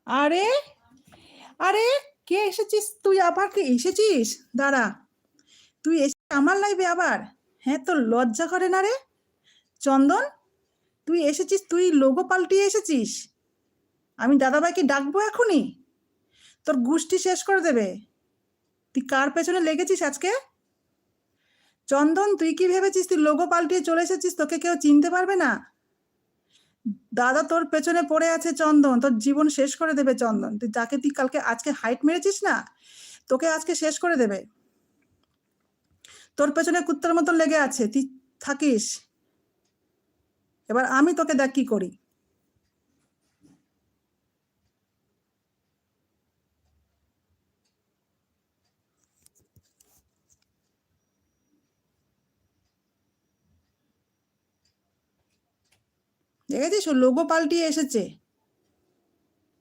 আরে আরে, কে এসেছিস তুই? আবার কে এসেছিস? দাঁড়া, তুই এসে আমার লাইভে আবার? হ্যাঁ, তোর লজ্জা করে না রে? চন্দন, তুই এসেছিস, তুই লোগো পাল্টিয়ে এসেছিস। আমি দাদাভাইকে ডাকবো এখনই, তোর গুষ্টি শেষ করে দেবে। তুই কার পেছনে লেগেছিস আজকে? চন্দন, তুই কি ভেবেছিস তুই লোগো পাল্টিয়ে চলে এসেছিস, তোকে কেউ চিনতে পারবে না? দাদা তোর পেছনে পড়ে আছে চন্দন, তোর জীবন শেষ করে দেবে চন্দন। তুই যাকে তুই কালকে আজকে হাইট মেরেছিস না, তোকে আজকে শেষ করে দেবে। তোর পেছনে কুত্তার মতন লেগে আছে, তুই থাকিস। এবার আমি তোকে দেখ কি করি। দেখেছিস, ও লোগো পাল্টিয়ে এসেছে।